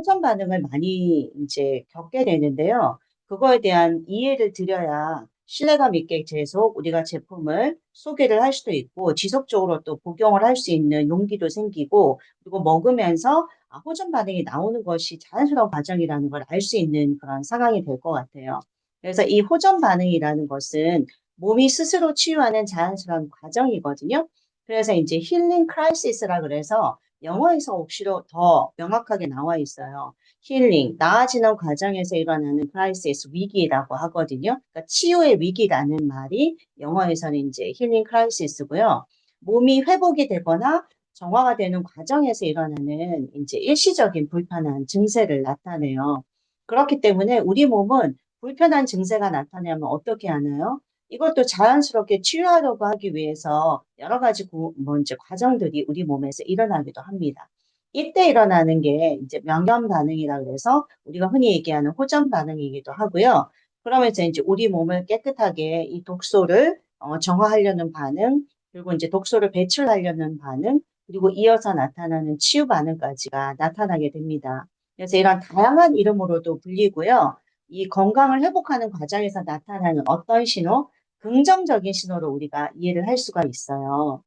호전 반응을 많이 이제 겪게 되는데요. 그거에 대한 이해를 드려야 신뢰감 있게 계속 우리가 제품을 소개를 할 수도 있고 지속적으로 또 복용을 할 수 있는 용기도 생기고 그리고 먹으면서 호전 반응이 나오는 것이 자연스러운 과정이라는 걸 알 수 있는 그런 상황이 될 것 같아요. 그래서 이 호전 반응이라는 것은 몸이 스스로 치유하는 자연스러운 과정이거든요. 그래서 이제 힐링 크라이시스라 그래서 영어에서 혹시로 더 명확하게 나와 있어요. 힐링, 나아지는 과정에서 일어나는 크라이시스, 위기라고 하거든요. 그러니까 치유의 위기라는 말이 영어에서는 이제 힐링 크라이시스고요. 몸이 회복이 되거나 정화가 되는 과정에서 일어나는 이제 일시적인 불편한 증세를 나타내요. 그렇기 때문에 우리 몸은 불편한 증세가 나타나면 어떻게 하나요? 이것도 자연스럽게 치유하려고 하기 위해서 여러 가지 먼저 과정들이 우리 몸에서 일어나기도 합니다. 이때 일어나는 게 이제 명현 반응이라 그래서 우리가 흔히 얘기하는 호전 반응이기도 하고요. 그러면서 이제 우리 몸을 깨끗하게 이 독소를 정화하려는 반응, 그리고 이제 독소를 배출하려는 반응, 그리고 이어서 나타나는 치유 반응까지가 나타나게 됩니다. 그래서 이런 다양한 이름으로도 불리고요. 이 건강을 회복하는 과정에서 나타나는 어떤 신호, 긍정적인 신호로 우리가 이해를 할 수가 있어요.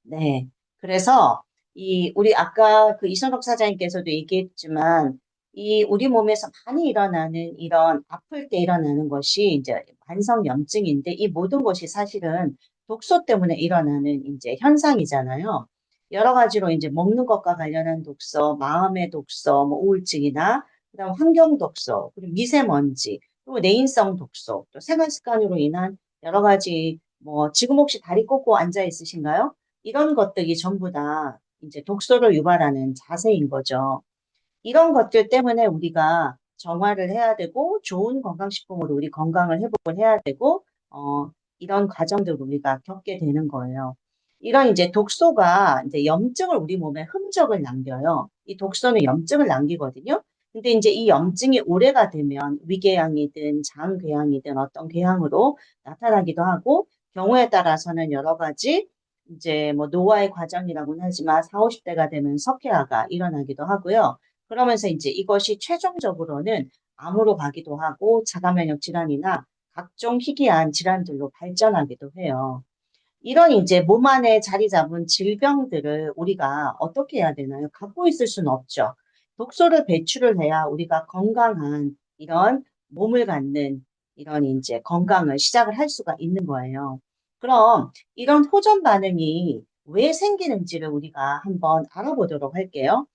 네. 그래서 우리 아까 그 이선옥 사장님께서도 얘기했지만 이 우리 몸에서 많이 일어나는 이런 아플 때 일어나는 것이 이제 만성염증인데 이 모든 것이 사실은 독소 때문에 일어나는 이제 현상이잖아요. 여러 가지로 이제 먹는 것과 관련한 독소, 마음의 독소, 뭐 우울증이나 그다음 환경 독소, 그리고 미세먼지, 또 내인성 독소, 또 생활 습관으로 인한 여러 가지 뭐 지금 혹시 다리 꽂고 앉아 있으신가요? 이런 것들이 전부 다 이제 독소를 유발하는 자세인 거죠. 이런 것들 때문에 우리가 정화를 해야 되고 좋은 건강식품으로 우리 건강을 회복을 해야 되고 이런 과정들을 우리가 겪게 되는 거예요. 이런 이제 독소가 이제 염증을 우리 몸에 흔적을 남겨요. 이 독소는 염증을 남기거든요. 근데 이제 이 염증이 오래가 되면 위궤양이든 장궤양이든 어떤 궤양으로 나타나기도 하고 경우에 따라서는 여러 가지 이제 뭐 노화의 과정이라고는 하지만 4, 50대가 되면 석회화가 일어나기도 하고요. 그러면서 이제 이것이 최종적으로는 암으로 가기도 하고 자가면역 질환이나 각종 희귀한 질환들로 발전하기도 해요. 이런 이제 몸 안에 자리 잡은 질병들을 우리가 어떻게 해야 되나요? 갖고 있을 수는 없죠. 독소를 배출을 해야 우리가 건강한 이런 몸을 갖는 이런 이제 건강을 시작을 할 수가 있는 거예요. 그럼 이런 호전 반응이 왜 생기는지를 우리가 한번 알아보도록 할게요.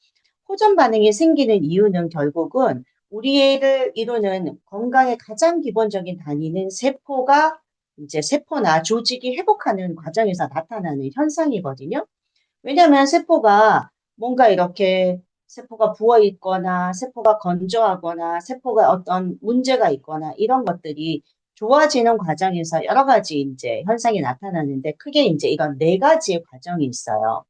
호전 반응이 생기는 이유는 결국은 우리를 이루는 건강의 가장 기본적인 단위는 세포가 이제 세포나 조직이 회복하는 과정에서 나타나는 현상이거든요. 왜냐하면 세포가 뭔가 이렇게 세포가 부어 있거나 세포가 건조하거나 세포가 어떤 문제가 있거나 이런 것들이 좋아지는 과정에서 여러 가지 이제 현상이 나타나는데 크게 이제 이런 네 가지의 과정이 있어요.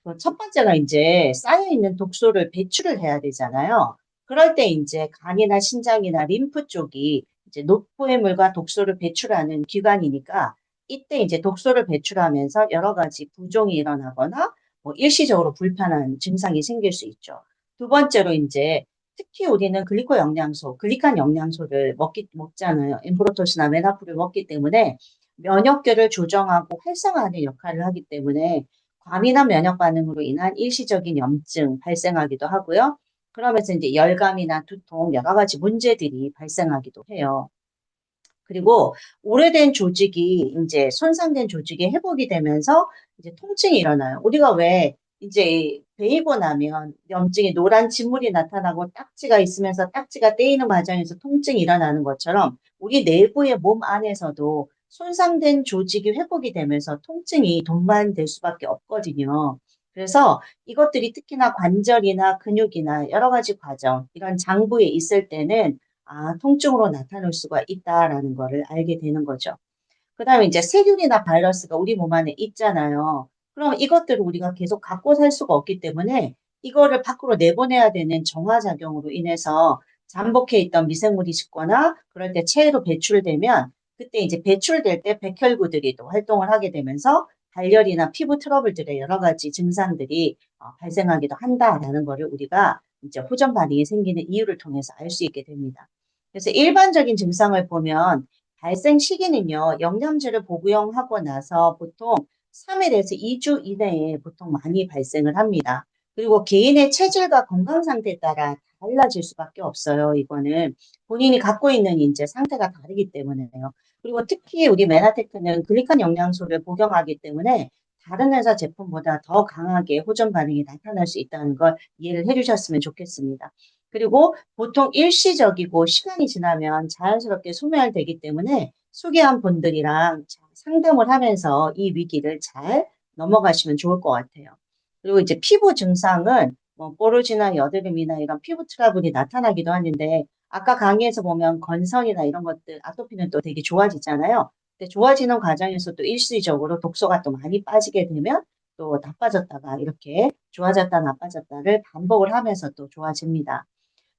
그첫 번째가 이제 쌓여있는 독소를 배출을 해야 되잖아요. 그럴 때 이제 간이나 신장이나 림프 쪽이 이제 노폐물과 독소를 배출하는 기관이니까 이때 이제 독소를 배출하면서 여러 가지 부종이 일어나거나 뭐 일시적으로 불편한 증상이 생길 수 있죠. 두 번째로 이제 특히 우리는 글리코 영양소, 글리칸 영양소를 먹잖아요. 엠프로토시나 메나프를 먹기 때문에 면역계를 조정하고 활성화하는 역할을 하기 때문에 과민한 면역 반응으로 인한 일시적인 염증 발생하기도 하고요. 그러면서 이제 열감이나 두통, 여러 가지 문제들이 발생하기도 해요. 그리고 오래된 조직이 이제 손상된 조직이 회복이 되면서 이제 통증이 일어나요. 우리가 왜 이제 베이고 나면 염증이 노란 진물이 나타나고 딱지가 있으면서 딱지가 떼이는 과정에서 통증이 일어나는 것처럼 우리 내부의 몸 안에서도 손상된 조직이 회복이 되면서 통증이 동반될 수밖에 없거든요. 그래서 이것들이 특히나 관절이나 근육이나 여러 가지 과정, 이런 장부에 있을 때는 통증으로 나타날 수가 있다라는 거를 알게 되는 거죠. 그다음에 이제 세균이나 바이러스가 우리 몸 안에 있잖아요. 그럼 이것들을 우리가 계속 갖고 살 수가 없기 때문에 이거를 밖으로 내보내야 되는 정화작용으로 인해서 잠복해 있던 미생물이 죽거나 그럴 때 체외로 배출되면 그때 이제 배출될 때 백혈구들이 또 활동을 하게 되면서 발열이나 피부 트러블들의 여러 가지 증상들이 발생하기도 한다라는 거를 우리가 이제 호전 반응이 생기는 이유를 통해서 알 수 있게 됩니다. 그래서 일반적인 증상을 보면 발생 시기는요, 영양제를 복용하고 나서 보통 3일에서 2주 이내에 보통 많이 발생을 합니다. 그리고 개인의 체질과 건강 상태에 따라 달라질 수밖에 없어요. 이거는 본인이 갖고 있는 이제 상태가 다르기 때문에요. 그리고 특히 우리 메나테크는 글리칸 영양소를 복용하기 때문에 다른 회사 제품보다 더 강하게 호전 반응이 나타날 수 있다는 걸 이해를 해주셨으면 좋겠습니다. 그리고 보통 일시적이고 시간이 지나면 자연스럽게 소멸되기 때문에 소개한 분들이랑 상담을 하면서 이 위기를 잘 넘어가시면 좋을 것 같아요. 그리고 이제 피부 증상은 뭐 뽀루지나 여드름이나 이런 피부 트러블이 나타나기도 하는데 아까 강의에서 보면 건선이나 이런 것들 아토피는 또 되게 좋아지잖아요. 근데 좋아지는 과정에서 또 일시적으로 독소가 또 많이 빠지게 되면 또 나빠졌다가 이렇게 좋아졌다 나빠졌다를 반복을 하면서 또 좋아집니다.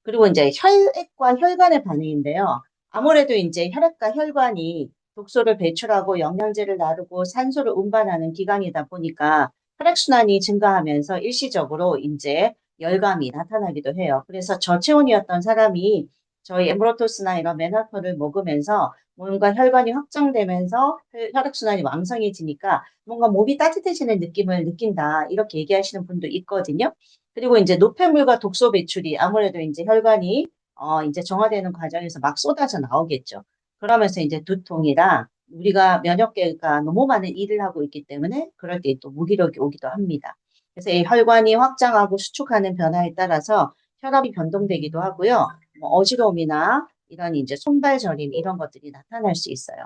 그리고 이제 혈액과 혈관의 반응인데요. 아무래도 이제 혈액과 혈관이 독소를 배출하고 영양제를 나르고 산소를 운반하는 기관이다 보니까 혈액순환이 증가하면서 일시적으로 이제 열감이 나타나기도 해요. 그래서 저체온이었던 사람이 저희 엠브로토스나 이런 메나토를 먹으면서 뭔가 혈관이 확장되면서 혈액순환이 왕성해지니까 뭔가 몸이 따뜻해지는 느낌을 느낀다. 이렇게 얘기하시는 분도 있거든요. 그리고 이제 노폐물과 독소 배출이 아무래도 이제 혈관이 이제 정화되는 과정에서 막 쏟아져 나오겠죠. 그러면서 이제 두통이랑 우리가 면역계가 너무 많은 일을 하고 있기 때문에 그럴 때 또 무기력이 오기도 합니다. 그래서 이 혈관이 확장하고 수축하는 변화에 따라서 혈압이 변동되기도 하고요. 뭐 어지러움이나 이런 이제 손발 저림 이런 것들이 나타날 수 있어요.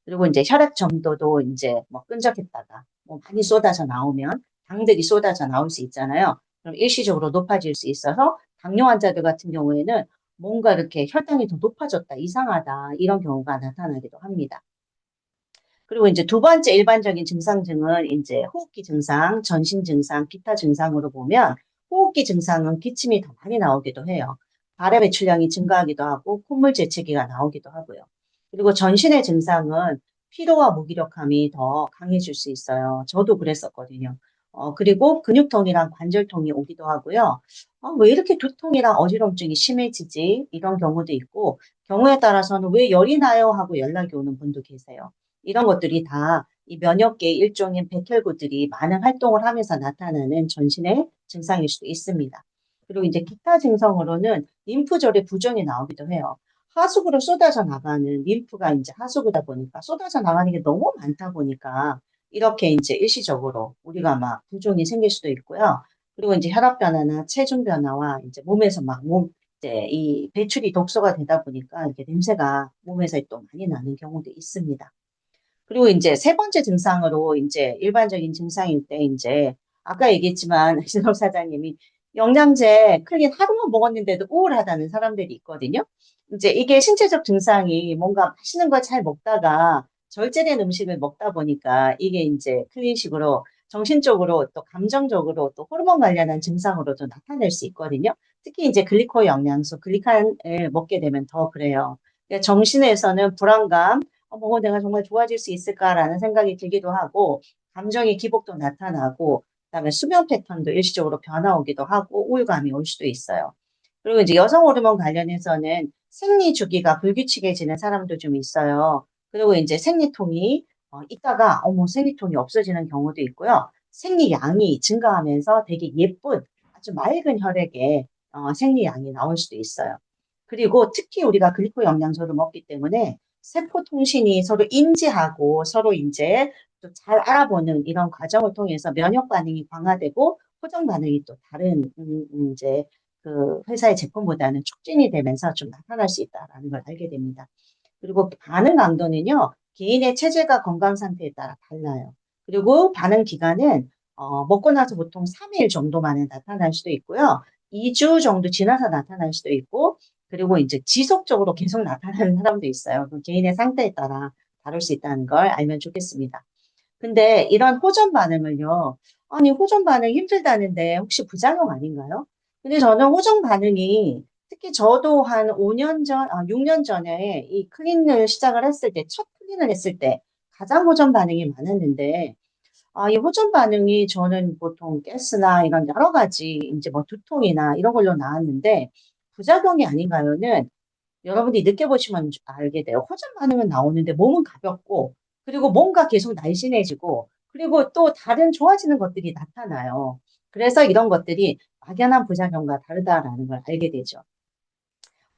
그리고 이제 혈액 점도도 이제 뭐 끈적했다가 뭐 많이 쏟아져 나오면 당들이 쏟아져 나올 수 있잖아요. 그럼 일시적으로 높아질 수 있어서 당뇨 환자들 같은 경우에는 뭔가 이렇게 혈당이 더 높아졌다, 이상하다 이런 경우가 나타나기도 합니다. 그리고 이제 두 번째 일반적인 증상증은 이제 호흡기 증상, 전신 증상, 기타 증상으로 보면 호흡기 증상은 기침이 더 많이 나오기도 해요. 발의 배출량이 증가하기도 하고 콧물 재채기가 나오기도 하고요. 그리고 전신의 증상은 피로와 무기력함이 더 강해질 수 있어요. 저도 그랬었거든요. 그리고 근육통이랑 관절통이 오기도 하고요. 왜 이렇게 두통이랑 어지럼증이 심해지지? 이런 경우도 있고, 경우에 따라서는 왜 열이 나요? 하고 연락이 오는 분도 계세요. 이런 것들이 다 이 면역계의 일종인 백혈구들이 많은 활동을 하면서 나타나는 전신의 증상일 수도 있습니다. 그리고 이제 기타 증상으로는 림프절의 부종이 나오기도 해요. 하수구로 쏟아져 나가는 림프가 이제 하수구다 보니까 쏟아져 나가는 게 너무 많다 보니까 이렇게 이제 일시적으로 우리가 막 부종이 생길 수도 있고요. 그리고 이제 혈압 변화나 체중 변화와 이제 몸에서 막 이제 이 배출이 독소가 되다 보니까 이렇게 냄새가 몸에서 또 많이 나는 경우도 있습니다. 그리고 이제 세 번째 증상으로 이제 일반적인 증상일 때 이제 아까 얘기했지만 신업 사장님이 영양제 클린 하루만 먹었는데도 우울하다는 사람들이 있거든요. 이제 이게 신체적 증상이 뭔가 맛있는 걸 잘 먹다가 절제된 음식을 먹다 보니까 이게 이제 클린식으로 정신적으로 또 감정적으로 또 호르몬 관련한 증상으로도 나타낼 수 있거든요. 특히 이제 글리코 영양소, 글리칸을 먹게 되면 더 그래요. 그러니까 정신에서는 불안감, 뭐 내가 정말 좋아질 수 있을까라는 생각이 들기도 하고, 감정의 기복도 나타나고, 그다음에 수면 패턴도 일시적으로 변화 오기도 하고, 우울감이 올 수도 있어요. 그리고 이제 여성 호르몬 관련해서는 생리 주기가 불규칙해지는 사람도 좀 있어요. 그리고 이제 생리통이 있다가 어머 생리통이 없어지는 경우도 있고요. 생리량이 증가하면서 되게 예쁜 아주 맑은 혈액에 생리량이 나올 수도 있어요. 그리고 특히 우리가 글리코 영양소를 먹기 때문에 세포 통신이 서로 인지하고 서로 이제 또 잘 알아보는 이런 과정을 통해서 면역 반응이 강화되고 호정 반응이 또 다른 이제 그 회사의 제품보다는 촉진이 되면서 좀 나타날 수 있다라는 걸 알게 됩니다. 그리고 반응 강도는요, 개인의 체질과 건강 상태에 따라 달라요. 그리고 반응 기간은 먹고 나서 보통 3일 정도 만에 나타날 수도 있고요. 2주 정도 지나서 나타날 수도 있고, 그리고 이제 지속적으로 계속 나타나는 사람도 있어요. 그 개인의 상태에 따라 다를 수 있다는 걸 알면 좋겠습니다. 근데 이런 호전 반응을요, 아니, 호전 반응 힘들다는데 혹시 부작용 아닌가요? 근데 저는 호전 반응이 특히 저도 한 5년 전, 6년 전에 이 클린을 시작을 했을 때, 첫 클린을 했을 때 가장 호전 반응이 많았는데, 이 호전 반응이 저는 보통 가스나 이런 여러 가지 이제 뭐 두통이나 이런 걸로 나왔는데 부작용이 아닌가요는 여러분들이 느껴보시면 알게 돼요. 호전 반응은 나오는데 몸은 가볍고 그리고 뭔가 계속 날씬해지고 그리고 또 다른 좋아지는 것들이 나타나요. 그래서 이런 것들이 막연한 부작용과 다르다라는 걸 알게 되죠.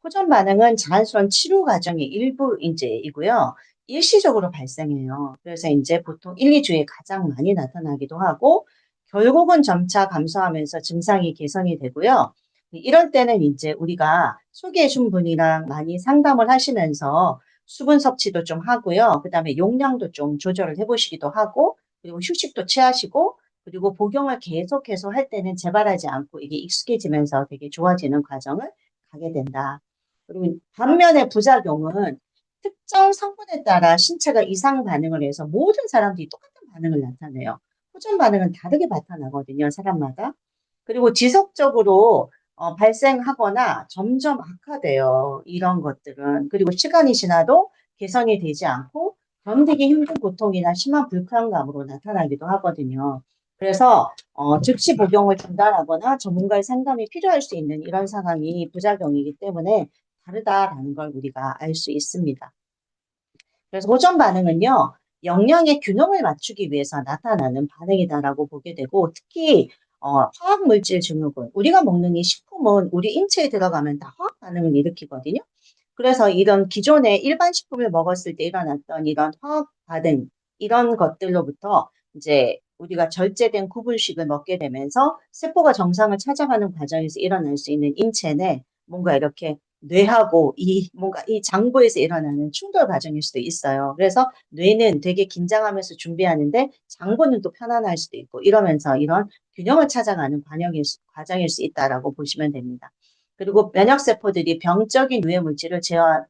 호전 반응은 자연스러운 치료 과정의 일부 이제이고요. 일시적으로 발생해요. 그래서 이제 보통 1, 2주에 가장 많이 나타나기도 하고 결국은 점차 감소하면서 증상이 개선이 되고요. 이럴 때는 이제 우리가 소개해 준 분이랑 많이 상담을 하시면서 수분 섭취도 좀 하고요. 그다음에 용량도 좀 조절을 해보시기도 하고 그리고 휴식도 취하시고 그리고 복용을 계속해서 할 때는 재발하지 않고 이게 익숙해지면서 되게 좋아지는 과정을 가게 된다. 그리고 반면에 부작용은 특정 성분에 따라 신체가 이상 반응을 해서 모든 사람들이 똑같은 반응을 나타내요. 호전 반응은 다르게 나타나거든요, 사람마다. 그리고 지속적으로 발생하거나 점점 악화돼요, 이런 것들은. 그리고 시간이 지나도 개선이 되지 않고 견디기 힘든 고통이나 심한 불편감으로 나타나기도 하거든요. 그래서 즉시 복용을 중단하거나 전문가의 상담이 필요할 수 있는 이런 상황이 부작용이기 때문에 다르다라는 걸 우리가 알 수 있습니다. 그래서 호전 반응은요, 영양의 균형을 맞추기 위해서 나타나는 반응이다라고 보게 되고, 특히 화학물질 증후군, 우리가 먹는 이 식품은 우리 인체에 들어가면 다 화학 반응을 일으키거든요. 그래서 이런 기존의 일반 식품을 먹었을 때 일어났던 이런 화학 반응, 이런 것들로부터 이제 우리가 절제된 구분식을 먹게 되면서 세포가 정상을 찾아가는 과정에서 일어날 수 있는 인체 내 뭔가 이렇게 뇌하고 이 뭔가 이 장부에서 일어나는 충돌 과정일 수도 있어요. 그래서 뇌는 되게 긴장하면서 준비하는데 장부는 또 편안할 수도 있고 이러면서 이런 균형을 찾아가는 과정일 수 있다라고 보시면 됩니다. 그리고 면역세포들이 병적인 유해 물질을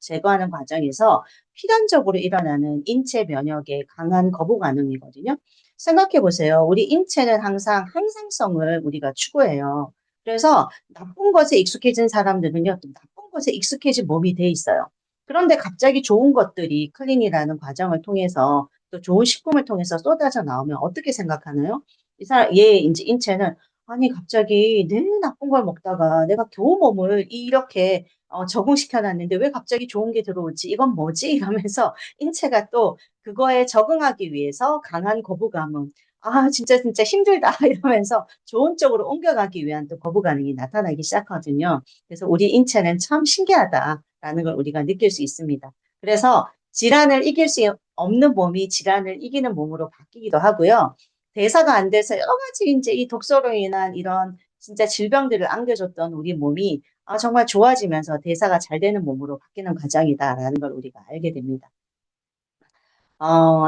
제거하는 과정에서 필연적으로 일어나는 인체 면역의 강한 거부 반응이거든요. 생각해 보세요. 우리 인체는 항상 항상성을 우리가 추구해요. 그래서 나쁜 것에 익숙해진 사람들은요, 또 나쁜 것에 익숙해진 몸이 돼 있어요. 그런데 갑자기 좋은 것들이 클린이라는 과정을 통해서 또 좋은 식품을 통해서 쏟아져 나오면 어떻게 생각하나요? 얘 이제 인체는 아니 갑자기 늘 나쁜 걸 먹다가 내가 겨우 몸을 이렇게 적응시켜 놨는데 왜 갑자기 좋은 게 들어오지? 이건 뭐지? 이러면서 인체가 또 그거에 적응하기 위해서 강한 거부감은 진짜 진짜 힘들다 이러면서 좋은 쪽으로 옮겨가기 위한 또 거부 반응이 나타나기 시작하거든요. 그래서 우리 인체는 참 신기하다라는 걸 우리가 느낄 수 있습니다. 그래서 질환을 이길 수 없는 몸이 질환을 이기는 몸으로 바뀌기도 하고요. 대사가 안 돼서 여러 가지 이제 이 독소로 인한 이런 진짜 질병들을 안겨줬던 우리 몸이 정말 좋아지면서 대사가 잘 되는 몸으로 바뀌는 과정이다라는 걸 우리가 알게 됩니다.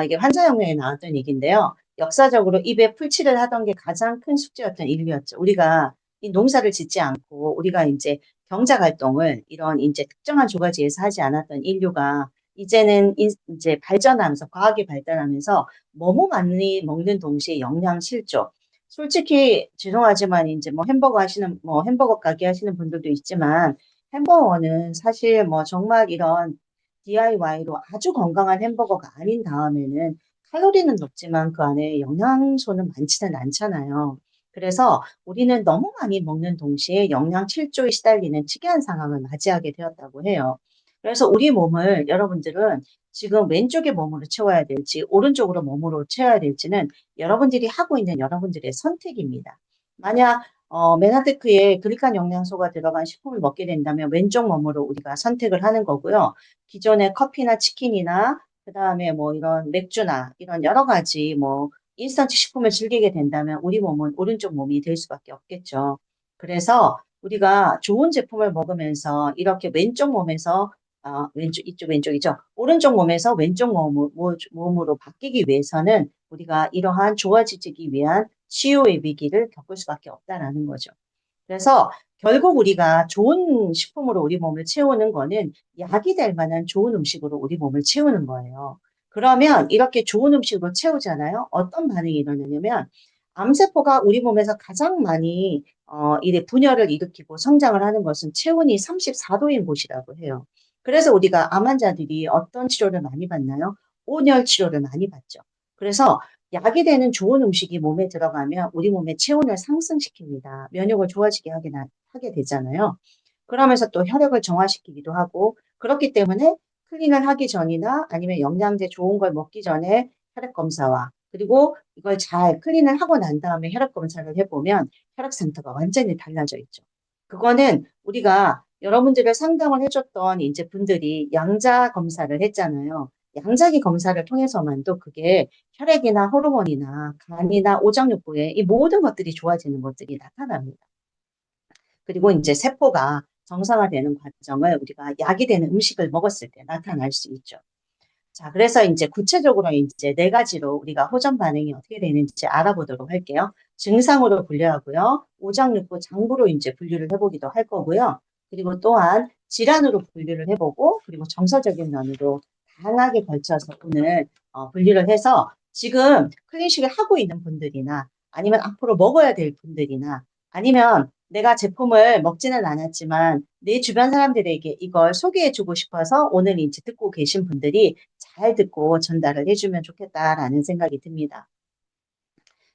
이게 환자영역에 나왔던 얘기인데요. 역사적으로 입에 풀칠을 하던 게 가장 큰 숙제였던 인류였죠. 우리가 이 농사를 짓지 않고 우리가 이제 경작 활동을 이런 이제 특정한 조가지에서 하지 않았던 인류가 이제는 이제 발전하면서 과학이 발달하면서 너무 많이 먹는 동시에 영양 실조. 솔직히 죄송하지만 이제 뭐 햄버거 하시는 뭐 햄버거 가게 하시는 분들도 있지만 햄버거는 사실 뭐 정말 이런 DIY로 아주 건강한 햄버거가 아닌 다음에는 칼로리는 높지만 그 안에 영양소는 많지는 않잖아요. 그래서 우리는 너무 많이 먹는 동시에 영양 실조에 시달리는 특이한 상황을 맞이하게 되었다고 해요. 그래서 우리 몸을 여러분들은 지금 왼쪽의 몸으로 채워야 될지 오른쪽으로 몸으로 채워야 될지는 여러분들이 하고 있는 여러분들의 선택입니다. 만약 메나테크에 그릭한 영양소가 들어간 식품을 먹게 된다면 왼쪽 몸으로 우리가 선택을 하는 거고요. 기존의 커피나 치킨이나 그다음에 뭐 이런 맥주나 이런 여러 가지 뭐 인스턴트 식품을 즐기게 된다면 우리 몸은 오른쪽 몸이 될 수밖에 없겠죠. 그래서 우리가 좋은 제품을 먹으면서 이렇게 왼쪽 몸에서 왼쪽 이쪽 왼쪽이죠. 오른쪽 몸에서 왼쪽 몸으로 바뀌기 위해서는 우리가 이러한 좋아지기 위한 치유의 위기를 겪을 수밖에 없다라는 거죠. 그래서 결국 우리가 좋은 식품으로 우리 몸을 채우는 거는 약이 될 만한 좋은 음식으로 우리 몸을 채우는 거예요. 그러면 이렇게 좋은 음식으로 채우잖아요. 어떤 반응이 일어나냐면 암세포가 우리 몸에서 가장 많이 이래 분열을 일으키고 성장을 하는 것은 체온이 34도인 곳이라고 해요. 그래서 우리가 암 환자들이 어떤 치료를 많이 받나요? 온열 치료를 많이 받죠. 그래서 약이 되는 좋은 음식이 몸에 들어가면 우리 몸의 체온을 상승시킵니다. 면역을 좋아지게 하게 되잖아요. 그러면서 또 혈액을 정화시키기도 하고, 그렇기 때문에 클린을 하기 전이나 아니면 영양제 좋은 걸 먹기 전에 혈액 검사와, 그리고 이걸 잘 클린을 하고 난 다음에 혈액 검사를 해보면 혈액 상태가 완전히 달라져 있죠. 그거는 우리가 여러분들을 상담을 해줬던 이제 분들이 양자 검사를 했잖아요. 양자기 검사를 통해서만도 그게 혈액이나 호르몬이나 간이나 오장육부에 이 모든 것들이 좋아지는 것들이 나타납니다. 그리고 이제 세포가 정상화되는 과정을 우리가 약이 되는 음식을 먹었을 때 나타날 수 있죠. 자, 그래서 이제 구체적으로 이제 네 가지로 우리가 호전 반응이 어떻게 되는지 알아보도록 할게요. 증상으로 분류하고요. 오장육부, 장부로 이제 분류를 해보기도 할 거고요. 그리고 또한 질환으로 분류를 해보고, 그리고 정서적인 면으로 다양하게 걸쳐서 오늘 분류를 해서 지금 클린식을 하고 있는 분들이나 아니면 앞으로 먹어야 될 분들이나 아니면 내가 제품을 먹지는 않았지만 내 주변 사람들에게 이걸 소개해주고 싶어서 오늘 이제 듣고 계신 분들이 잘 듣고 전달을 해주면 좋겠다라는 생각이 듭니다.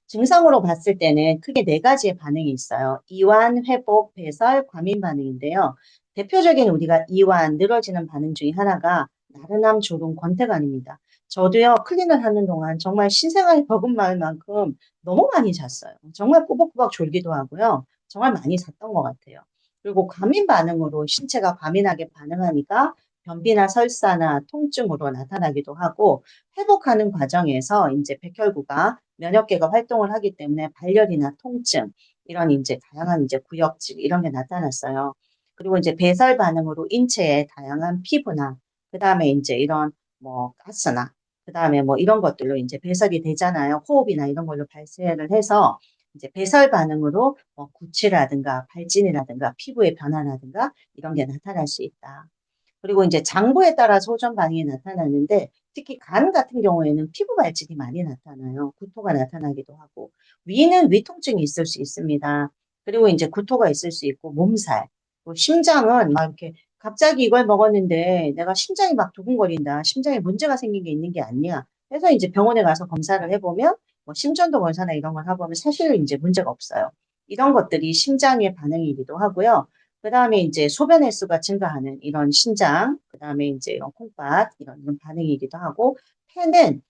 증상으로 봤을 때는 크게 네 가지의 반응이 있어요. 이완, 회복, 배설, 과민 반응인데요. 대표적인 우리가 이완, 늘어지는 반응 중에 하나가 나른함, 졸음, 권태감입니다. 저도요, 클린을 하는 동안 정말 신생아에 버금말 만큼 너무 많이 잤어요. 정말 꾸벅꾸벅 졸기도 하고요. 정말 많이 잤던 것 같아요. 그리고 과민 반응으로 신체가 과민하게 반응하니까 변비나 설사나 통증으로 나타나기도 하고 회복하는 과정에서 이제 백혈구가 면역계가 활동을 하기 때문에 발열이나 통증, 이런 이제 다양한 이제 구역질 이런 게 나타났어요. 그리고 이제 배설 반응으로 인체의 다양한 피부나 그다음에 이제 이런 뭐 가스나 그다음에 뭐 이런 것들로 이제 배설이 되잖아요. 호흡이나 이런 걸로 발생을 해서 이제 배설 반응으로 뭐 구취라든가 발진이라든가 피부의 변화라든가 이런 게 나타날 수 있다. 그리고 이제 장부에 따라서 호전 반응이 나타나는데 특히 간 같은 경우에는 피부 발진이 많이 나타나요. 구토가 나타나기도 하고 위는 위통증이 있을 수 있습니다. 그리고 이제 구토가 있을 수 있고 몸살, 또 심장은 막 이렇게 갑자기 이걸 먹었는데 내가 심장이 막 두근거린다. 심장에 문제가 생긴 게 있는 게 아니야. 해서 이제 병원에 가서 검사를 해보면 뭐 심전도 검사나 이런 걸 해보면 사실 이제 문제가 없어요. 이런 것들이 심장의 반응이기도 하고요. 그 다음에 이제 소변 횟수가 증가하는 이런 신장, 그 다음에 이제 이런 콩팥, 이런 반응이기도 하고, 폐는,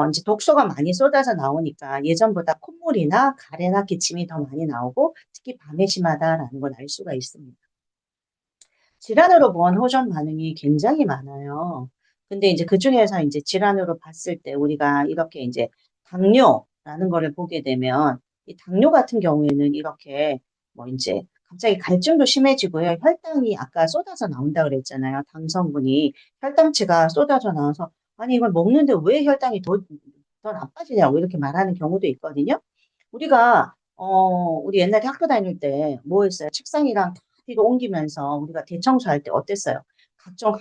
이제 독소가 많이 쏟아져 나오니까 예전보다 콧물이나 가래나 기침이 더 많이 나오고, 특히 밤에 심하다라는 걸 알 수가 있습니다. 질환으로 본 호전 반응이 굉장히 많아요. 근데 이제 그 중에서 이제 질환으로 봤을 때 우리가 이렇게 이제 당뇨라는 거를 보게 되면 이 당뇨 같은 경우에는 이렇게 뭐 이제 갑자기 갈증도 심해지고요. 혈당이 아까 쏟아져 나온다 그랬잖아요. 당 성분이 혈당치가 쏟아져 나와서 아니 이걸 먹는데 왜 혈당이 더 나빠지냐고 이렇게 말하는 경우도 있거든요. 우리 옛날에 학교 다닐 때 뭐 했어요? 책상이랑 뒤로 옮기면서 우리가 대청소할 때 어땠어요? 각종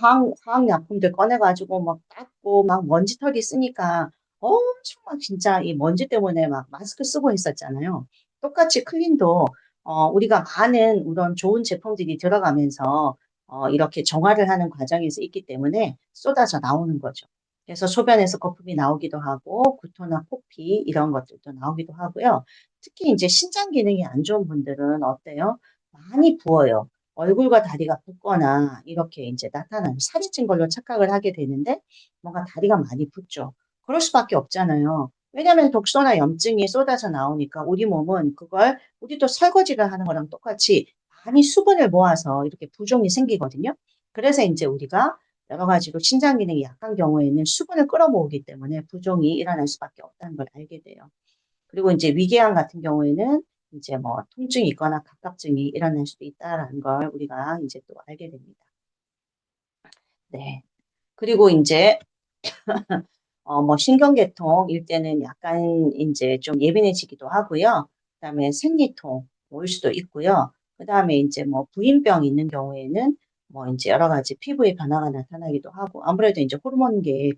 화학약품들 꺼내가지고 막 닦고 막 먼지털이 쓰니까 엄청 막 진짜 이 먼지 때문에 막 마스크 쓰고 했었잖아요. 똑같이 클린도 우리가 많은 이런 좋은 제품들이 들어가면서 이렇게 정화를 하는 과정에서 있기 때문에 쏟아져 나오는 거죠. 그래서 소변에서 거품이 나오기도 하고 구토나 코피 이런 것들도 나오기도 하고요. 특히 이제 신장 기능이 안 좋은 분들은 어때요? 많이 부어요. 얼굴과 다리가 붓거나 이렇게 이제 나타나는 살이 찐 걸로 착각을 하게 되는데 뭔가 다리가 많이 붓죠. 그럴 수밖에 없잖아요. 왜냐하면 독소나 염증이 쏟아져 나오니까 우리 몸은 그걸 우리도 설거지를 하는 거랑 똑같이 많이 수분을 모아서 이렇게 부종이 생기거든요. 그래서 이제 우리가 여러 가지로 신장 기능이 약한 경우에는 수분을 끌어모으기 때문에 부종이 일어날 수밖에 없다는 걸 알게 돼요. 그리고 이제 위궤양 같은 경우에는 이제 뭐 통증이 있거나 각각증이 일어날 수도 있다라는 걸 우리가 이제 또 알게 됩니다. 네. 그리고 이제 뭐 신경계통일 때는 약간 이제 좀 예민해지기도 하고요. 그다음에 생리통 올 수도 있고요. 그다음에 이제 뭐 부인병 있는 경우에는 뭐 이제 여러 가지 피부의 변화가 나타나기도 하고 아무래도 이제 호르몬계의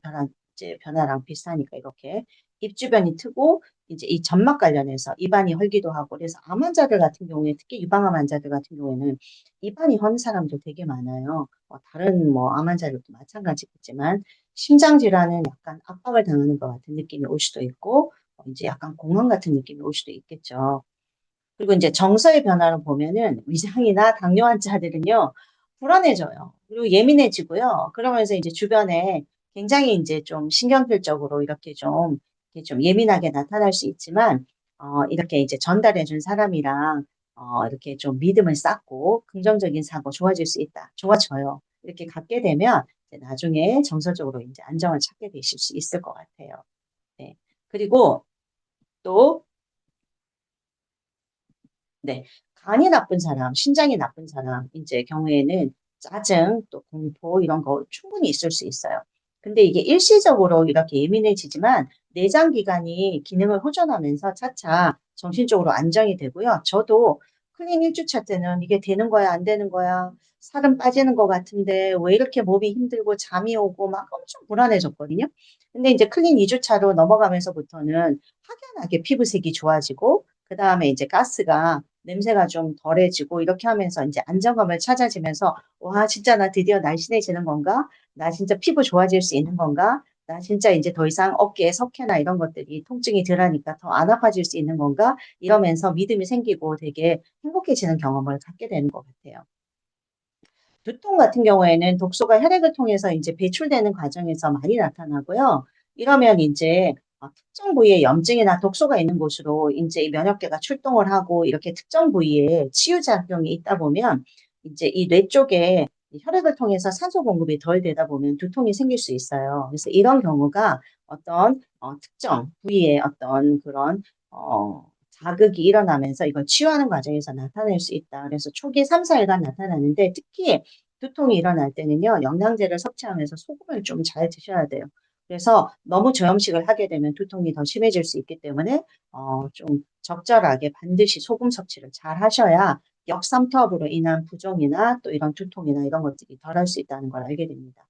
변화랑 비슷하니까 이렇게 입 주변이 트고 이제 이 점막 관련해서 입안이 헐기도 하고 그래서 암 환자들 같은 경우에 특히 유방암 환자들 같은 경우에는 입안이 헐는 사람도 되게 많아요. 다른 뭐 암 환자들도 마찬가지겠지만 심장 질환은 약간 압박을 당하는 것 같은 느낌이 올 수도 있고 이제 약간 공황 같은 느낌이 올 수도 있겠죠. 그리고 이제 정서의 변화를 보면은 위장이나 당뇨 환자들은요, 불안해져요. 그리고 예민해지고요. 그러면서 이제 주변에 굉장히 이제 좀 신경질적으로 이렇게 좀 예민하게 나타날 수 있지만, 이렇게 이제 전달해준 사람이랑, 이렇게 좀 믿음을 쌓고 긍정적인 사고 좋아질 수 있다. 좋아져요. 이렇게 갖게 되면 이제 나중에 정서적으로 이제 안정을 찾게 되실 수 있을 것 같아요. 네. 그리고 또 네. 간이 나쁜 사람, 신장이 나쁜 사람, 이제 경우에는 짜증, 또 공포 이런 거 충분히 있을 수 있어요. 근데 이게 일시적으로 이렇게 예민해지지만 내장 기관이 기능을 호전하면서 차차 정신적으로 안정이 되고요. 저도 클린 1주차 때는 이게 되는 거야, 안 되는 거야, 살은 빠지는 것 같은데 왜 이렇게 몸이 힘들고 잠이 오고 막 엄청 불안해졌거든요. 근데 이제 클린 2주차로 넘어가면서부터는 확연하게 피부색이 좋아지고 그 다음에 이제 가스가 냄새가 좀 덜해지고 이렇게 하면서 이제 안정감을 찾아지면서 와 진짜 나 드디어 날씬해지는 건가? 나 진짜 피부 좋아질 수 있는 건가? 나 진짜 이제 더 이상 어깨에 석회나 이런 것들이 통증이 덜하니까 더 안 아파질 수 있는 건가? 이러면서 믿음이 생기고 되게 행복해지는 경험을 갖게 되는 것 같아요. 두통 같은 경우에는 독소가 혈액을 통해서 이제 배출되는 과정에서 많이 나타나고요. 이러면 이제 특정 부위에 염증이나 독소가 있는 곳으로 이제 이 면역계가 출동을 하고 이렇게 특정 부위에 치유작용이 있다 보면 이제 이 뇌 쪽에 이 혈액을 통해서 산소 공급이 덜 되다 보면 두통이 생길 수 있어요. 그래서 이런 경우가 어떤 특정 부위에 어떤 그런 자극이 일어나면서 이걸 치유하는 과정에서 나타낼 수 있다. 그래서 초기 3, 4일간 나타나는데 특히 두통이 일어날 때는요, 영양제를 섭취하면서 소금을 좀 잘 드셔야 돼요. 그래서 너무 저염식을 하게 되면 두통이 더 심해질 수 있기 때문에 좀 적절하게 반드시 소금 섭취를 잘 하셔야 역삼투압으로 인한 부종이나 또 이런 두통이나 이런 것들이 덜할 수 있다는 걸 알게 됩니다.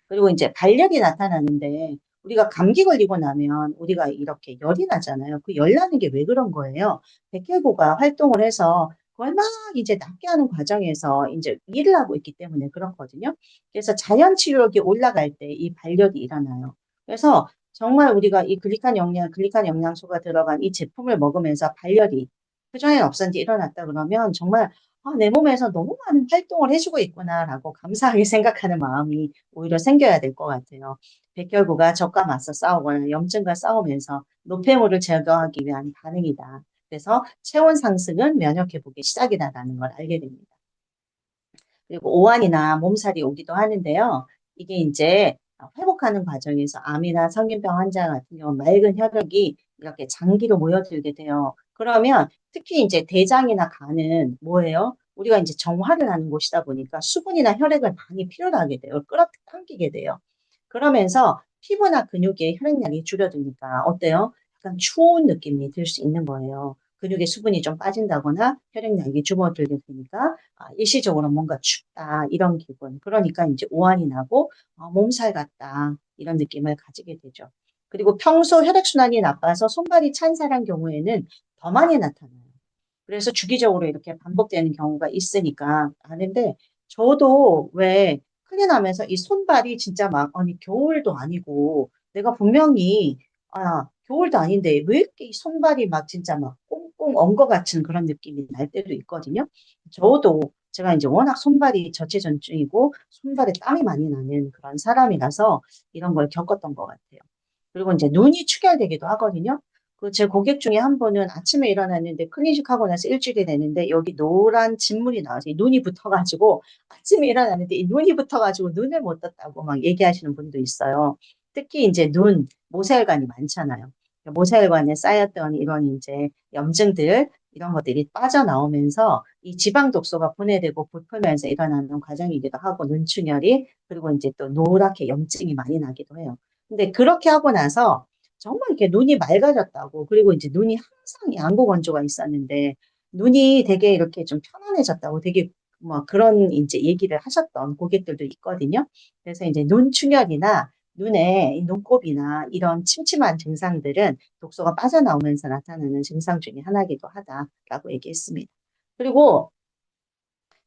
그리고 이제 발열이 나타나는데 우리가 감기 걸리고 나면 우리가 이렇게 열이 나잖아요. 그 열 나는 게 왜 그런 거예요? 백혈구가 활동을 해서 그걸 막 이제 낫게 하는 과정에서 이제 일을 하고 있기 때문에 그렇거든요. 그래서 자연 치유력이 올라갈 때 이 발열이 일어나요. 그래서 정말 우리가 이 글리칸 영양소가 들어간 이 제품을 먹으면서 발열이 그전엔 없었는데 일어났다 그러면 정말 내 몸에서 너무 많은 활동을 해주고 있구나라고 감사하게 생각하는 마음이 오히려 생겨야 될 것 같아요. 백혈구가 적과 맞서 싸우거나 염증과 싸우면서 노폐물을 제거하기 위한 반응이다. 그래서 체온 상승은 면역 회복의 시작이다라는 걸 알게 됩니다. 그리고 오한이나 몸살이 오기도 하는데요. 이게 이제 회복하는 과정에서 암이나 성인병 환자 같은 경우 맑은 혈액이 이렇게 장기로 모여들게 돼요. 그러면 특히 이제 대장이나 간은 뭐예요? 우리가 이제 정화를 하는 곳이다 보니까 수분이나 혈액을 많이 필요로 하게 돼요. 끌어당기게 돼요. 그러면서 피부나 근육에 혈액량이 줄어드니까 어때요? 약간 추운 느낌이 들 수 있는 거예요. 근육에 수분이 좀 빠진다거나 혈액량이 줄어들게 되니까 일시적으로 뭔가 춥다 이런 기분. 그러니까 이제 오한이 나고 몸살 같다 이런 느낌을 가지게 되죠. 그리고 평소 혈액순환이 나빠서 손발이 찬 사람 경우에는 더 많이 나타나요. 그래서 주기적으로 이렇게 반복되는 경우가 있으니까 아는데 저도 왜 클린하면서 이 손발이 진짜 막 아니 겨울도 아니고 내가 분명히 겨울도 아닌데 왜 이렇게 이 손발이 막 진짜 막 꽁꽁 언것 같은 그런 느낌이 날 때도 있거든요. 저도 제가 이제 워낙 손발이 저체전증이고 손발에 땀이 많이 나는 그런 사람이라서 이런 걸 겪었던 것 같아요. 그리고 이제 눈이 축열되기도 하거든요. 그 제 고객 중에 한 분은 아침에 일어났는데 클린식 하고 나서 일주일이 됐는데 여기 노란 진물이 나와서 이 눈이 붙어가지고 아침에 일어났는데 이 눈이 붙어가지고 눈을 못 떴다고 막 얘기하시는 분도 있어요. 특히 이제 모세혈관이 많잖아요. 모세혈관에 쌓였던 이런 이제 염증들 이런 것들이 빠져나오면서 이 지방 독소가 분해되고 부풀면서 일어나는 과정이기도 하고 눈충혈이 그리고 이제 또 노랗게 염증이 많이 나기도 해요. 근데 그렇게 하고 나서 정말 이렇게 눈이 맑아졌다고 그리고 이제 눈이 항상 양고 건조가 있었는데 눈이 되게 이렇게 좀 편안해졌다고 되게 뭐 그런 이제 얘기를 하셨던 고객들도 있거든요. 그래서 이제 눈충혈이나 눈에 이 눈곱이나 이런 침침한 증상들은 독소가 빠져나오면서 나타나는 증상 중에 하나이기도 하다라고 얘기했습니다. 그리고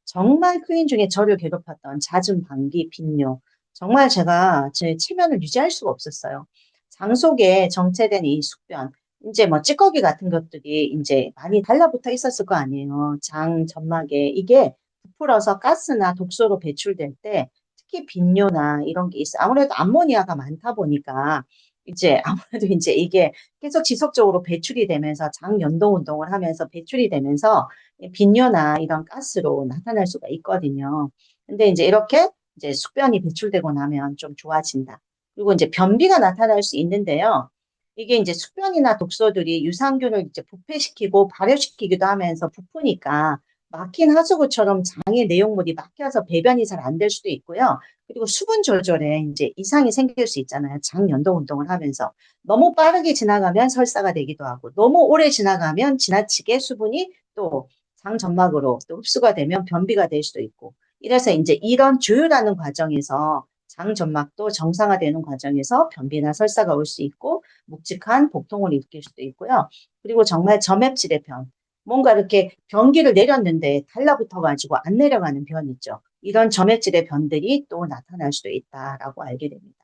정말 클린 중에 저를 괴롭혔던 잦은 방귀, 빈뇨. 정말 제가 제 체면을 유지할 수가 없었어요. 장 속에 정체된 이 숙변. 이제 뭐 찌꺼기 같은 것들이 이제 많이 달라붙어 있었을 거 아니에요. 장 점막에 이게 부풀어서 가스나 독소로 배출될 때 특히 빈뇨나 이런 게 있어. 아무래도 암모니아가 많다 보니까 이제 아무래도 이제 이게 계속 지속적으로 배출이 되면서 장 연동 운동을 하면서 배출이 되면서 이 빈뇨나 이런 가스로 나타날 수가 있거든요. 근데 이제 이렇게 이제 숙변이 배출되고 나면 좀 좋아진다. 그리고 이제 변비가 나타날 수 있는데요. 이게 이제 숙변이나 독소들이 유산균을 이제 부패시키고 발효시키기도 하면서 부푸니까 막힌 하수구처럼 장의 내용물이 막혀서 배변이 잘 안 될 수도 있고요. 그리고 수분 조절에 이제 이상이 생길 수 있잖아요. 장 연동 운동을 하면서. 너무 빠르게 지나가면 설사가 되기도 하고, 너무 오래 지나가면 지나치게 수분이 또 장 점막으로 또 흡수가 되면 변비가 될 수도 있고. 이래서 이제 이런 조율하는 과정에서 장 점막도 정상화되는 과정에서 변비나 설사가 올 수 있고, 묵직한 복통을 일으킬 수도 있고요. 그리고 정말 점액질의 변, 뭔가 이렇게 변기를 내렸는데 달라붙어가지고 안 내려가는 변 있죠. 이런 점액질의 변들이 또 나타날 수도 있다라고 알게 됩니다.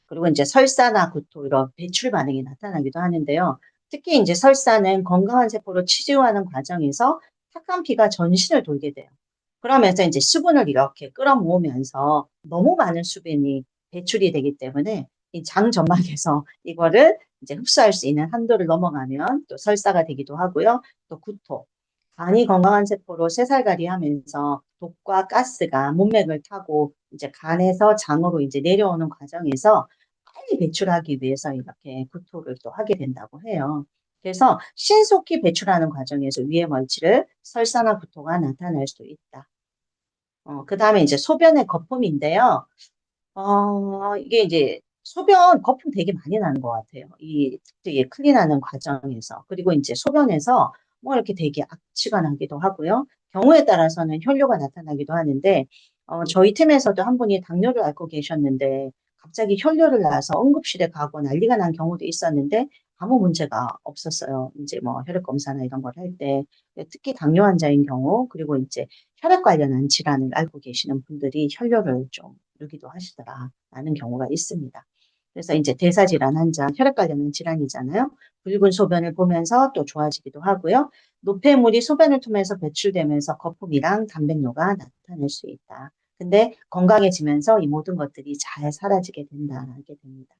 그리고 이제 설사나 구토 이런 배출 반응이 나타나기도 하는데요. 특히 이제 설사는 건강한 세포로 치료하는 과정에서 탁한 피가 전신을 돌게 돼요. 그러면서 이제 수분을 이렇게 끌어모으면서 너무 많은 수분이 배출이 되기 때문에 이 장 점막에서 이거를 이제 흡수할 수 있는 한도를 넘어가면 또 설사가 되기도 하고요. 또 구토. 간이 건강한 세포로 새살갈이 하면서 독과 가스가 문맥을 타고 이제 간에서 장으로 이제 내려오는 과정에서 빨리 배출하기 위해서 이렇게 구토를 또 하게 된다고 해요. 그래서 신속히 배출하는 과정에서 위의 멀치를 설사나 구토가 나타날 수도 있다. 그 다음에 이제 소변의 거품인데요. 이게 이제 소변 거품 되게 많이 나는 것 같아요. 이 되게 클린하는 과정에서. 그리고 이제 소변에서 뭐 이렇게 되게 악취가 나기도 하고요. 경우에 따라서는 혈뇨가 나타나기도 하는데, 저희 팀에서도 한 분이 당뇨를 앓고 계셨는데, 갑자기 혈뇨를 나서 응급실에 가고 난리가 난 경우도 있었는데, 아무 문제가 없었어요. 이제 뭐 혈액 검사나 이런 걸 할 때. 특히 당뇨 환자인 경우, 그리고 이제 혈액 관련한 질환을 앓고 계시는 분들이 혈뇨를 좀 누기도 하시더라라는 경우가 있습니다. 그래서 이제 대사질환 환자, 혈액 관련한 질환이잖아요. 붉은 소변을 보면서 또 좋아지기도 하고요. 노폐물이 소변을 통해서 배출되면서 거품이랑 단백뇨가 나타날 수 있다. 근데 건강해지면서 이 모든 것들이 잘 사라지게 된다라게 됩니다.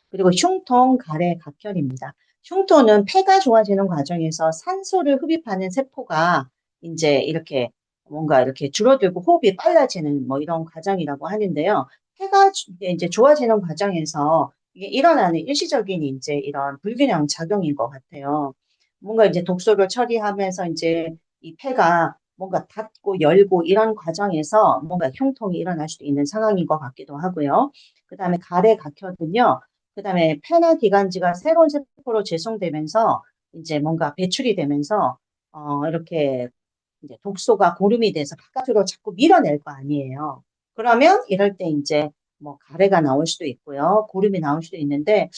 그리고 흉통, 가래, 각혈입니다. 흉통은 폐가 좋아지는 과정에서 산소를 흡입하는 세포가 이제 이렇게 뭔가 이렇게 줄어들고 호흡이 빨라지는 뭐 이런 과정이라고 하는데요. 폐가 이제 좋아지는 과정에서 이게 일어나는 일시적인 이제 이런 불균형 작용인 것 같아요. 뭔가 이제 독소를 처리하면서 이제 이 폐가 뭔가 닫고 열고 이런 과정에서 뭔가 흉통이 일어날 수도 있는 상황인 것 같기도 하고요. 그 다음에 가래, 각혈은요. 그다음에 폐나 기관지가 새로운 세포로 재송되면서 이제 뭔가 배출이 되면서 이렇게 이제 독소가 고름이 돼서 바깥으로 자꾸 밀어낼 거 아니에요. 그러면 이럴 때 이제 뭐 가래가 나올 수도 있고요. 고름이 나올 수도 있는데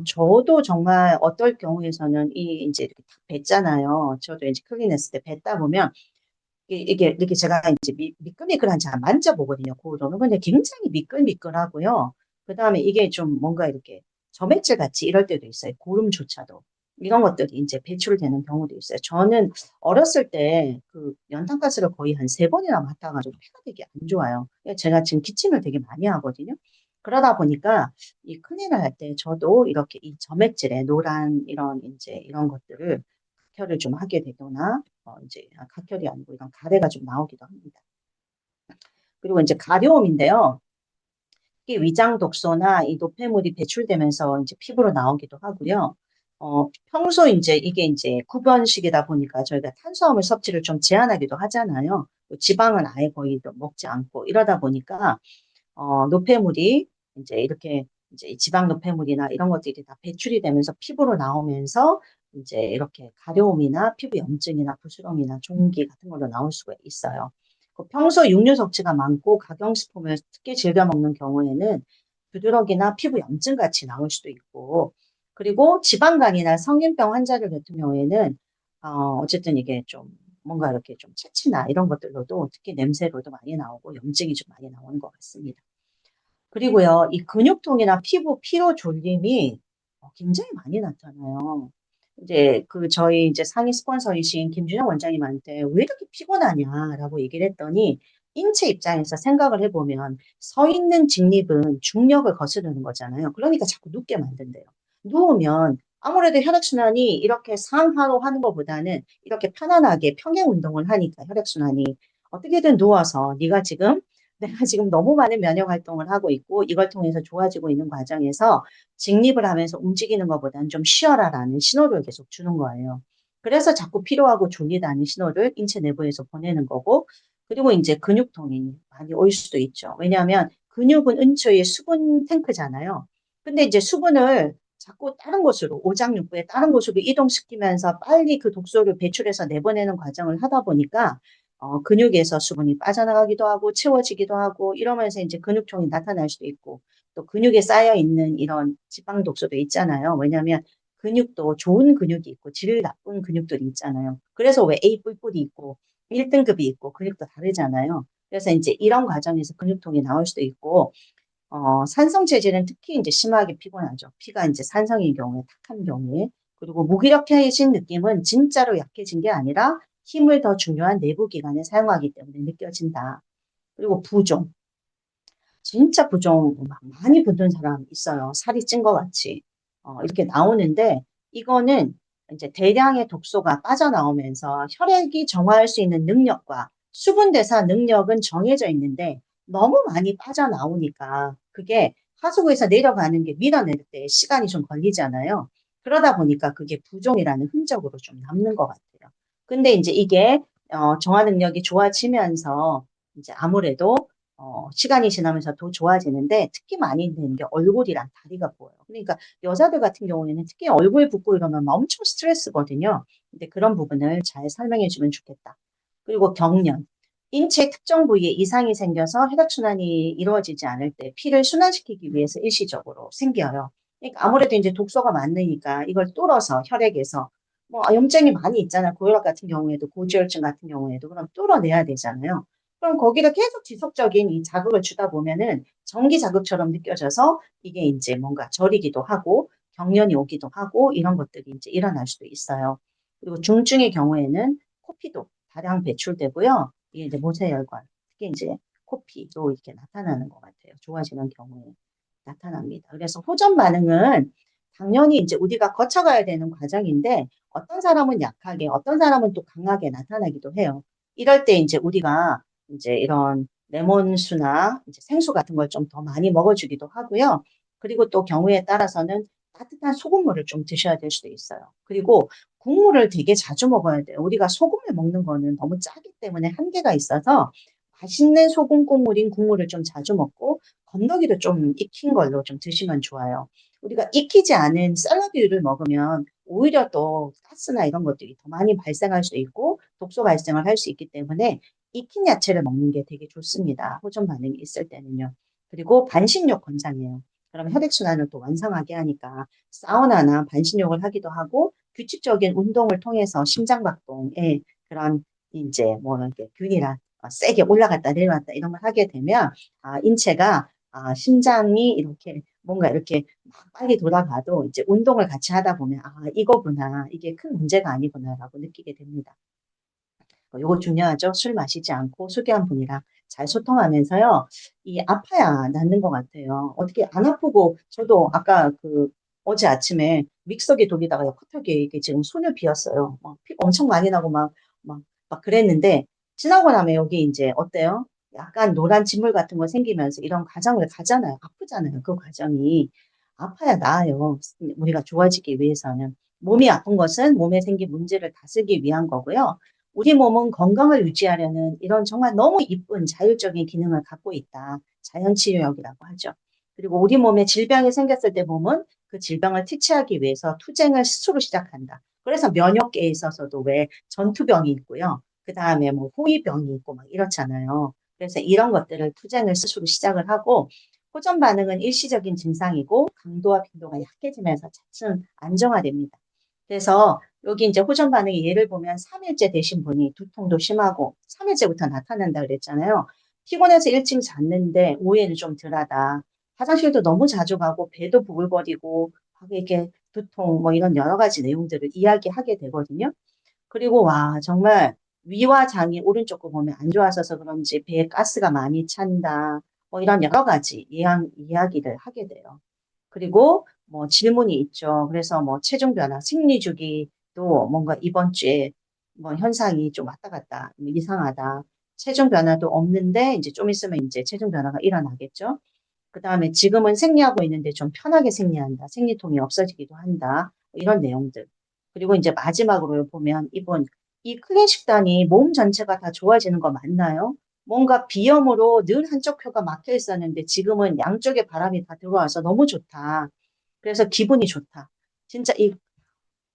저도 정말 어떨 경우에서는 이 이제 이렇게 딱 뱉잖아요. 저도 이제 클리냈을 때 뱉다 보면 이게 이렇게 제가 이제 미끌미끌한지 만져보거든요. 고름은 근데 굉장히 미끌미끌하고요. 그 다음에 이게 좀 뭔가 이렇게 점액질 같이 이럴 때도 있어요. 고름조차도. 이런 것들이 이제 배출되는 경우도 있어요. 저는 어렸을 때 그 연탄가스를 거의 한 3번이나 맡아가지고 폐가 되게 안 좋아요. 제가 지금 기침을 되게 많이 하거든요. 그러다 보니까 이 클린을 할 때 저도 이렇게 이 점액질에 노란 이런 이제 이런 것들을 각혈을 좀 하게 되거나 이제 각혈이 아니고 이런 가래가 좀 나오기도 합니다. 그리고 이제 가려움인데요. 이게 위장 독소나 이 노폐물이 배출되면서 이제 피부로 나오기도 하고요. 평소 이제 이게 이제 구변식이다 보니까 저희가 탄수화물 섭취를 좀 제한하기도 하잖아요. 또 지방은 아예 거의 먹지 않고 이러다 보니까 노폐물이 이제 이렇게 이제 지방 노폐물이나 이런 것들이 다 배출이 되면서 피부로 나오면서 이제 이렇게 가려움이나 피부 염증이나 부스럼이나 종기 같은 걸로 나올 수가 있어요. 그 평소 육류 섭취가 많고 각양식품을 특히 즐겨 먹는 경우에는 두드러기나 피부 염증 같이 나올 수도 있고, 그리고 지방간이나 성인병 환자들 같은 경우에는 어쨌든 이게 좀 뭔가 이렇게 좀 체취나 이런 것들로도 특히 냄새로도 많이 나오고 염증이 좀 많이 나오는 것 같습니다. 그리고요, 이 근육통이나 피부 피로 졸림이 굉장히 많이 나타나요. 이제 저희 이제 상위 스폰서이신 김준영 원장님한테 왜 이렇게 피곤하냐라고 얘기를 했더니 인체 입장에서 생각을 해보면 서 있는 직립은 중력을 거스르는 거잖아요. 그러니까 자꾸 눕게 만든대요. 누우면 아무래도 혈액순환이 이렇게 상하로 하는 것보다는 이렇게 편안하게 평행 운동을 하니까 혈액순환이 어떻게든 누워서 내가 지금 너무 많은 면역 활동을 하고 있고 이걸 통해서 좋아지고 있는 과정에서 직립을 하면서 움직이는 것보다는 좀 쉬어라라는 신호를 계속 주는 거예요. 그래서 자꾸 피로하고 졸리다는 신호를 인체 내부에서 보내는 거고, 그리고 이제 근육통이 많이 올 수도 있죠. 왜냐하면 근육은 은초의 수분 탱크잖아요. 근데 이제 수분을 자꾸 다른 곳으로, 오장육부의 다른 곳으로 이동시키면서 빨리 그 독소를 배출해서 내보내는 과정을 하다 보니까 근육에서 수분이 빠져나가기도 하고 채워지기도 하고 이러면서 이제 근육통이 나타날 수도 있고 또 근육에 쌓여 있는 이런 지방 독소도 있잖아요. 왜냐하면 근육도 좋은 근육이 있고 질 나쁜 근육들이 있잖아요. 그래서 왜 A 뿔뿔이 있고 1등급이 있고 근육도 다르잖아요. 그래서 이제 이런 과정에서 근육통이 나올 수도 있고 산성 체질은 특히 이제 심하게 피곤하죠. 피가 이제 산성인 경우에 탁한 경우에 그리고 무기력해진 느낌은 진짜로 약해진 게 아니라 힘을 더 중요한 내부 기관에 사용하기 때문에 느껴진다. 그리고 부종. 진짜 부종 많이 붙는 사람 있어요. 살이 찐 것 같이. 이렇게 나오는데 이거는 이제 대량의 독소가 빠져나오면서 혈액이 정화할 수 있는 능력과 수분 대사 능력은 정해져 있는데 너무 많이 빠져나오니까 그게 하수구에서 내려가는 게 밀어낼 때 시간이 좀 걸리잖아요. 그러다 보니까 그게 부종이라는 흔적으로 좀 남는 것 같아요. 근데 이제 이게 정화 능력이 좋아지면서 이제 아무래도 시간이 지나면서 더 좋아지는데 특히 많이 되는 게 얼굴이랑 다리가 부어요. 그러니까 여자들 같은 경우에는 특히 얼굴 붓고 이러면 엄청 스트레스거든요. 근데 그런 부분을 잘 설명해 주면 좋겠다. 그리고 경련. 인체 특정 부위에 이상이 생겨서 혈액순환이 이루어지지 않을 때 피를 순환시키기 위해서 일시적으로 생겨요. 그러니까 아무래도 이제 독소가 많으니까 이걸 뚫어서 혈액에서 뭐 염증이 많이 있잖아요. 고혈압 같은 경우에도 고지혈증 같은 경우에도 그럼 뚫어내야 되잖아요. 그럼 거기다 계속 지속적인 이 자극을 주다 보면은 전기 자극처럼 느껴져서 이게 이제 뭔가 저리기도 하고 경련이 오기도 하고 이런 것들이 이제 일어날 수도 있어요. 그리고 중증의 경우에는 코피도 다량 배출되고요. 이게 이제 모세혈관, 특히 이제 코피도 이렇게 나타나는 것 같아요. 좋아지는 경우에 나타납니다. 그래서 호전 반응은 당연히 이제 우리가 거쳐가야 되는 과정인데 어떤 사람은 약하게, 어떤 사람은 또 강하게 나타나기도 해요. 이럴 때 이제 우리가 이제 이런 레몬수나 이제 생수 같은 걸 좀 더 많이 먹어주기도 하고요. 그리고 또 경우에 따라서는 따뜻한 소금물을 좀 드셔야 될 수도 있어요. 그리고 국물을 되게 자주 먹어야 돼요. 우리가 소금을 먹는 거는 너무 짜기 때문에 한계가 있어서 맛있는 소금 국물인 국물을 좀 자주 먹고 건더기도 좀 익힌 걸로 좀 드시면 좋아요. 우리가 익히지 않은 샐러드류를 먹으면 오히려 또 가스나 이런 것들이 더 많이 발생할 수 있고 독소 발생을 할 수 있기 때문에 익힌 야채를 먹는 게 되게 좋습니다. 호전 반응이 있을 때는요. 그리고 반신욕 권장해요. 그럼 혈액순환을 또 완성하게 하니까 사우나나 반신욕을 하기도 하고 규칙적인 운동을 통해서 심장박동에 그런 이제 뭐 이렇게 균이랑 세게 올라갔다 내려왔다 이런 걸 하게 되면 인체가 심장이 이렇게 뭔가 이렇게 막 빨리 돌아가도 이제 운동을 같이 하다 보면 이거구나 이게 큰 문제가 아니구나라고 느끼게 됩니다. 요거 중요하죠. 술 마시지 않고 숙연 분이랑 잘 소통하면서요. 이 아파야 낫는 것 같아요. 어떻게 안 아프고 저도 아까 어제 아침에 믹서기 돌리다가 커터기에 이게 지금 손을 비었어요. 막 피가 엄청 많이 나고 막 그랬는데 지나고 나면 여기 이제 어때요? 약간 노란 진물 같은 거 생기면서 이런 과정을 가잖아요. 아프잖아요. 그 과정이. 아파야 나아요. 우리가 좋아지기 위해서는. 몸이 아픈 것은 몸에 생긴 문제를 다스리기 위한 거고요. 우리 몸은 건강을 유지하려는 이런 정말 너무 이쁜 자율적인 기능을 갖고 있다. 자연치유역이라고 하죠. 그리고 우리 몸에 질병이 생겼을 때 몸은 그 질병을 퇴치하기 위해서 투쟁을 스스로 시작한다. 그래서 면역계에 있어서도 왜 전투병이 있고요. 그 다음에 뭐 호위병이 있고 막 이렇잖아요. 그래서 이런 것들을 투쟁을 스스로 시작을 하고 호전 반응은 일시적인 증상이고 강도와 빈도가 약해지면서 차츰 안정화됩니다. 그래서 여기 이제 호전 반응의 예를 보면 3일째 되신 분이 두통도 심하고 3일째부터 나타난다 그랬잖아요. 피곤해서 일찍 잤는데 오해는 좀 덜하다. 화장실도 너무 자주 가고 배도 부글거리고 이게 두통, 뭐 이런 여러 가지 내용들을 이야기하게 되거든요. 그리고 와, 정말 위와 장이 오른쪽 거 보면 안 좋아져서 그런지 배에 가스가 많이 찬다. 뭐 이런 여러 가지 이야기를 하게 돼요. 그리고 뭐 질문이 있죠. 그래서 뭐 체중 변화, 생리 주기도 뭔가 이번 주에 뭐 현상이 좀 왔다 갔다 뭐 이상하다. 체중 변화도 없는데 이제 좀 있으면 이제 체중 변화가 일어나겠죠. 그 다음에 지금은 생리하고 있는데 좀 편하게 생리한다. 생리통이 없어지기도 한다. 뭐 이런 내용들. 그리고 이제 마지막으로 보면 이분 이 클래식단이 몸 전체가 다 좋아지는 거 맞나요? 뭔가 비염으로 늘 한쪽 혀가 막혀 있었는데 지금은 양쪽에 바람이 다 들어와서 너무 좋다. 그래서 기분이 좋다. 진짜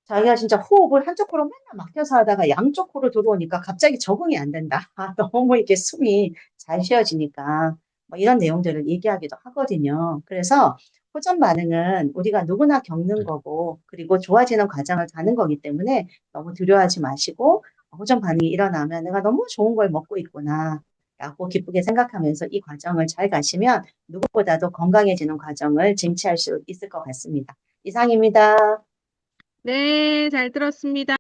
자기가 진짜 호흡을 한쪽 코로 맨날 막혀서 하다가 양쪽 코로 들어오니까 갑자기 적응이 안 된다. 너무 이렇게 숨이 잘 쉬어지니까 뭐 이런 내용들을 얘기하기도 하거든요. 그래서 호전 반응은 우리가 누구나 겪는 거고 그리고 좋아지는 과정을 가는 거기 때문에 너무 두려워하지 마시고 호전 반응이 일어나면 내가 너무 좋은 걸 먹고 있구나 라고 기쁘게 생각하면서 이 과정을 잘 가시면 누구보다도 건강해지는 과정을 쟁취할 수 있을 것 같습니다. 이상입니다. 네, 잘 들었습니다.